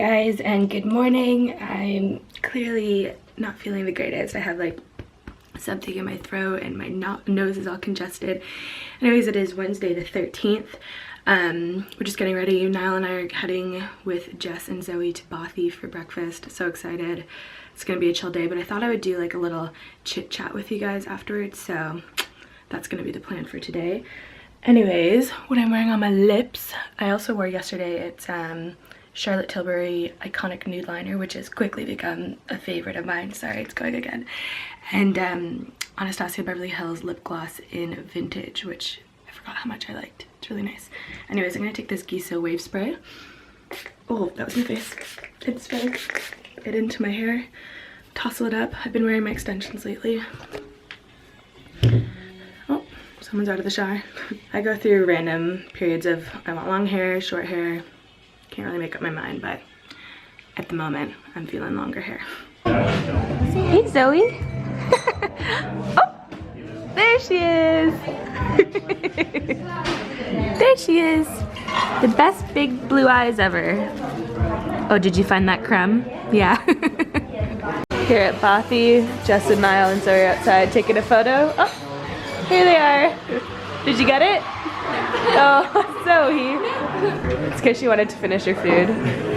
guys, and good morning. I'm clearly not feeling the greatest. I have like something in my throat and my nose is all congested. Anyways, it is Wednesday the 13th. We're just getting ready. Niall and I are heading with Jess and Zoe to Bothy for breakfast. So excited. It's gonna be a chill day, but I thought I would do like a little chit chat with you guys afterwards, so that's gonna be the plan for today. Anyways, what I'm wearing on my lips, I also wore yesterday, it's Charlotte Tilbury Iconic Nude Liner, which has quickly become a favorite of mine. Sorry, it's going again. And Anastasia Beverly Hills lip gloss in Vintage, which I forgot how much I liked. It's really nice. Anyways, I'm gonna take this Giso Wave Spray. Oh, that was my face. It's spray it into my hair, tousle it up. I've been wearing my extensions lately. Oh, someone's out of the shower. I go through random periods of I want long hair, short hair. Can't really make up my mind, but at the moment, I'm feeling longer hair. Hey, Zoe. Oh, there she is. There she is. The best big blue eyes ever. Oh, did you find that crumb? Yeah. Here at Bothy, Jess and Niall and Zoe are outside taking a photo. Oh, here they are. Did you get it? Oh, Zoe. It's because she wanted to finish her food.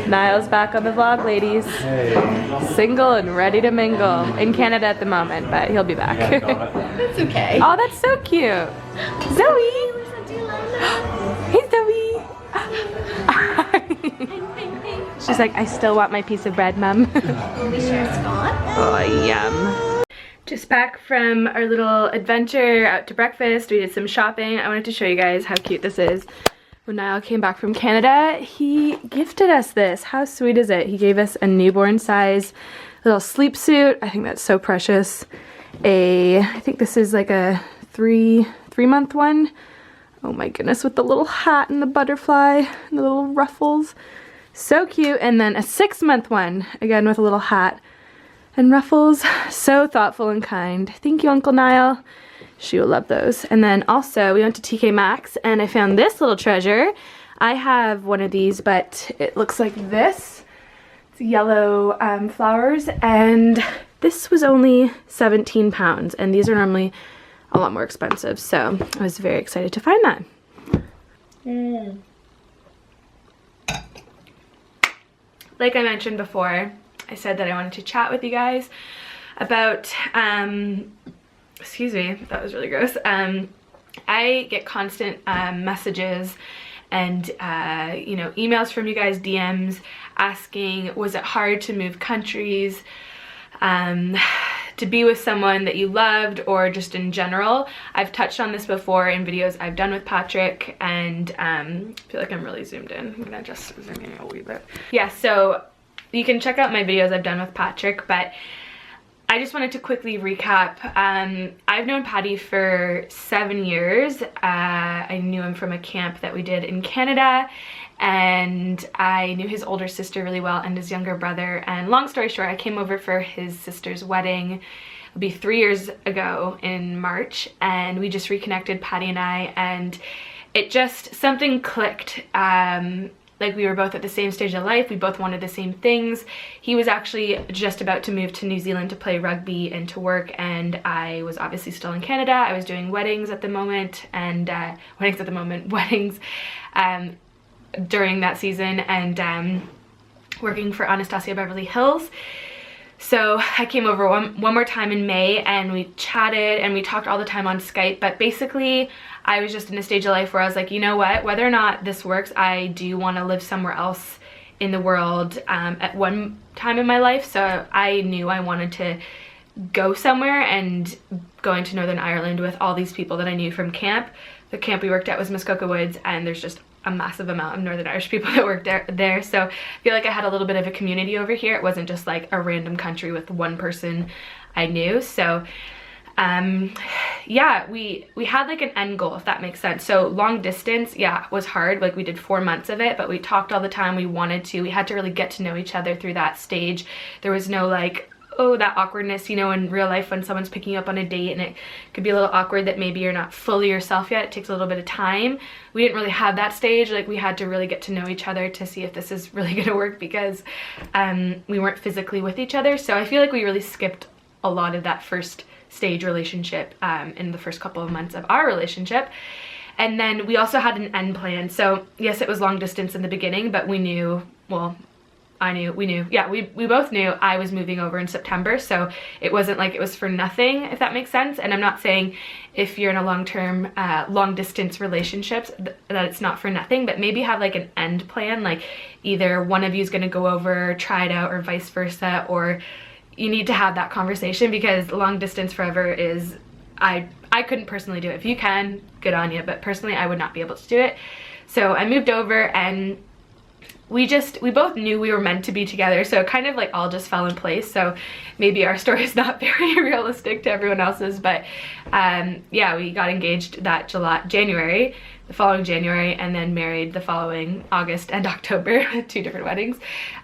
Niall's back on the vlog, ladies. Hey. Single and ready to mingle. In Canada at the moment, but he'll be back. That's okay. Oh, that's so cute. Zoe! Hey, Zoe! She's like, I still want my piece of bread, Mom. Are we sure it's gone? Oh, yum. Just back from our little adventure out to breakfast. We did some shopping. I wanted to show you guys how cute this is. When Niall came back from Canada, he gifted us this. How sweet is it? He gave us a newborn size little sleep suit. I think that's so precious. I think this is like a three-month one. Oh my goodness, with the little hat and the butterfly and the little ruffles. So cute. And then a 6-month one, again with a little hat and ruffles. So thoughtful and kind. Thank you, Uncle Niall. She will love those. And then also we went to TK Maxx and I found this little treasure. I have one of these, but it looks like this. It's yellow flowers, and this was only 17 pounds, and these are normally a lot more expensive, so I was very excited to find that. Like I mentioned before, I said that I wanted to chat with you guys about excuse me, that was really gross. I get constant messages and you know, emails from you guys, DMs, asking, was it hard to move countries, to be with someone that you loved, or just in general. I've touched on this before in videos I've done with Patrick, and I feel like I'm really zoomed in. I'm gonna just zoom in a wee bit. Yeah, so you can check out my videos I've done with Patrick, but I just wanted to quickly recap. I've known Patty for 7 years. I knew him from a camp that we did in Canada, and I knew his older sister really well and his younger brother. And long story short, I came over for his sister's wedding. It'll be 3 years ago in March, and we just reconnected, Patty and I, and it just, something clicked. Like, we were both at the same stage of life. We both wanted the same things. He was actually just about to move to New Zealand to play rugby and to work, and I was obviously still in Canada. I was doing weddings at the moment, and weddings during that season, and working for Anastasia Beverly Hills. So I came over one more time in May, and we chatted and we talked all the time on Skype, but basically I was just in a stage of life where I was like, you know what, whether or not this works, I do want to live somewhere else in the world at one time in my life. So I knew I wanted to go somewhere, and going to Northern Ireland with all these people that I knew from camp. The camp we worked at was Muskoka Woods, and there's just a massive amount of Northern Irish people that worked there. So I feel like I had a little bit of a community over here. It wasn't just like a random country with one person I knew. So yeah, we had like an end goal, if that makes sense. So long distance, yeah, was hard. Like, we did 4 months of it, but we talked all the time. We had to really get to know each other through that stage. There was no like, oh, that awkwardness, you know, in real life when someone's picking you up on a date and it could be a little awkward that maybe you're not fully yourself yet. It takes a little bit of time. We didn't really have that stage. Like, we had to really get to know each other to see if this is really gonna work, because we weren't physically with each other. So I feel like we really skipped a lot of that first stage relationship in the first couple of months of our relationship. And then we also had an end plan. So yes, it was long distance in the beginning, but we knew, well, we both knew I was moving over in September, so it wasn't like it was for nothing, if that makes sense. And I'm not saying if you're in a long-term, long-distance relationships that it's not for nothing, but maybe have like an end plan, like either one of you is going to go over, try it out, or vice versa, or you need to have that conversation, because long distance forever is, I couldn't personally do it. If you can, good on you, but personally I would not be able to do it. So I moved over, and we both knew we were meant to be together, so it kind of like all just fell in place. So maybe our story is not very realistic to everyone else's, but yeah, we got engaged that January, the following January, and then married the following August and October, 2 different weddings.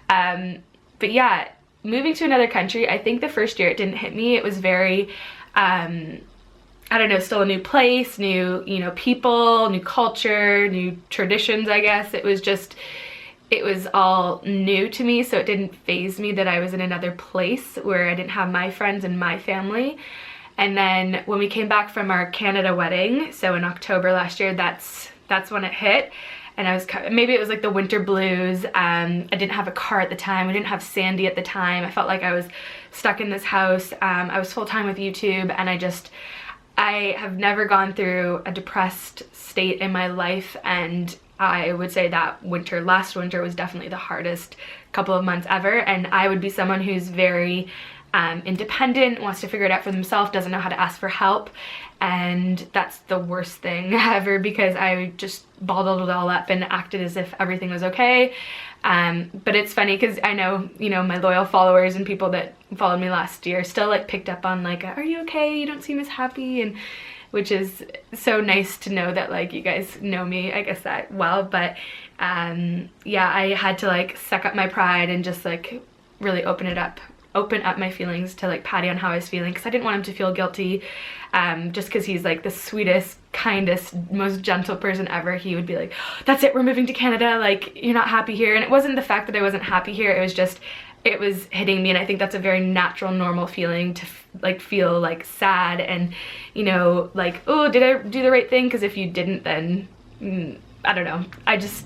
But yeah, moving to another country, I think the first year it didn't hit me. It was very, I don't know, still a new place, new, you know, people, new culture, new traditions, I guess. It was all new to me, so it didn't faze me that I was in another place where I didn't have my friends and my family. And then when we came back from our Canada wedding, so in October last year, that's when it hit. And I was, maybe it was like the winter blues. I didn't have a car at the time. We didn't have Sandy at the time. I felt like I was stuck in this house. I was full-time with YouTube, and I have never gone through a depressed state in my life, and I would say that last winter was definitely the hardest couple of months ever. And I would be someone who's very independent, wants to figure it out for themselves, doesn't know how to ask for help. And that's the worst thing ever, because I just bottled it all up and acted as if everything was okay. But it's funny because I know, you know, my loyal followers and people that followed me last year still like picked up on like, are you okay? You don't seem as happy. And which is so nice to know that like you guys know me, I guess, that well. But yeah, I had to like suck up my pride and just like really open up my feelings to like Patty on how I was feeling, because I didn't want him to feel guilty. Just because he's like the sweetest, kindest, most gentle person ever. He would be like, that's it, we're moving to Canada, like you're not happy here. And it wasn't the fact that I wasn't happy here, it was just, it was hitting me. And I think that's a very natural, normal feeling to like feel like sad and, you know, like, oh, did I do the right thing? Because if you didn't, then I don't know,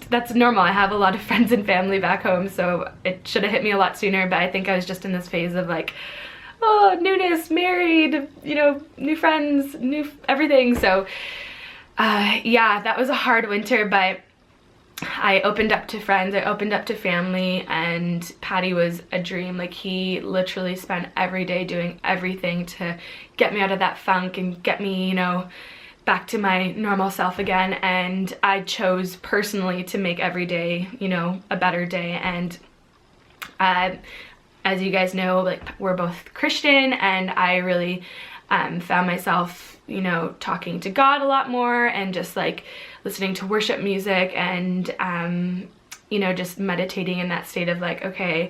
that's normal. I have a lot of friends and family back home, so it should have hit me a lot sooner. But I think I was just in this phase of like, oh, newness, married, you know, new friends, new everything. So yeah, that was a hard winter, but I opened up to friends, I opened up to family, and Patty was a dream. Like, he literally spent every day doing everything to get me out of that funk and get me, you know, back to my normal self again. And I chose personally to make every day, you know, a better day. And as you guys know, like, we're both Christian, and I really found myself, you know, talking to God a lot more, and just like listening to worship music, and you know, just meditating in that state of like, okay,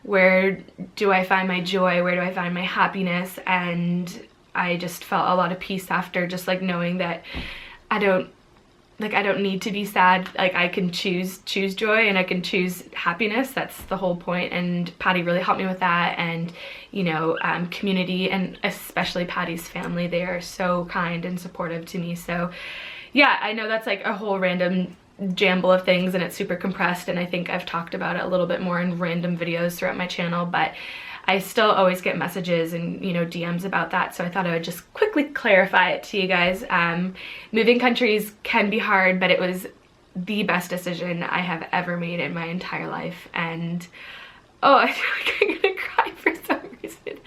where do I find my joy? Where do I find my happiness? And I just felt a lot of peace after just like knowing that I don't need to be sad. Like, I can choose joy, and I can choose happiness. That's the whole point. And Patty really helped me with that. And, you know, community, and especially Patty's family, they are so kind and supportive to me. So yeah, I know that's like a whole random jumble of things, and it's super compressed, and I think I've talked about it a little bit more in random videos throughout my channel, but I still always get messages and, you know, DMs about that, so I thought I would just quickly clarify it to you guys. Moving countries can be hard, but it was the best decision I have ever made in my entire life. And oh, I feel like I'm gonna cry for some reason.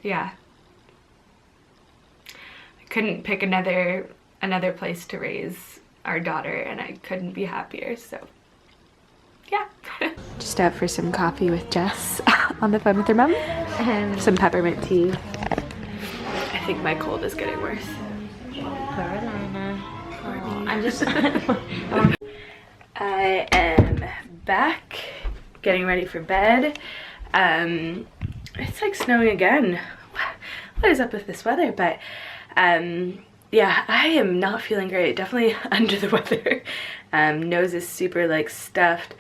Yeah, I couldn't pick another place to raise our daughter, and I couldn't be happier. So yeah. Just out for some coffee with Jess on the phone with her mom, and some peppermint tea. I think my cold is getting worse. Poor Elanna. Oh, I'm just... I am back getting ready for bed. It's like snowing again. What is up with this weather? But yeah, I am not feeling great. Definitely under the weather. Nose is super like stuffed.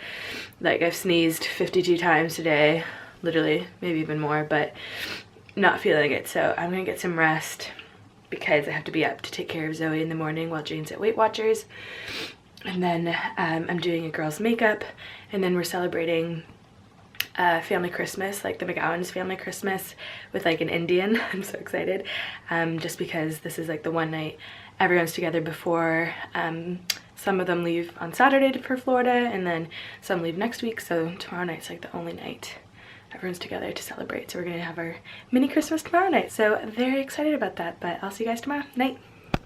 Like I've sneezed 52 times today, literally, maybe even more, but not feeling it. So I'm gonna get some rest because I have to be up to take care of Zoe in the morning while Jane's at Weight Watchers. And then I'm doing a girl's makeup, and then we're celebrating family Christmas, like the McGowan's family Christmas with like an Indian. I'm so excited, just because this is like the one night everyone's together before some of them leave on Saturday for Florida, and then some leave next week, so tomorrow night's like the only night everyone's together to celebrate. So we're gonna have our mini Christmas tomorrow night, so I'm very excited about that. But I'll see you guys tomorrow night.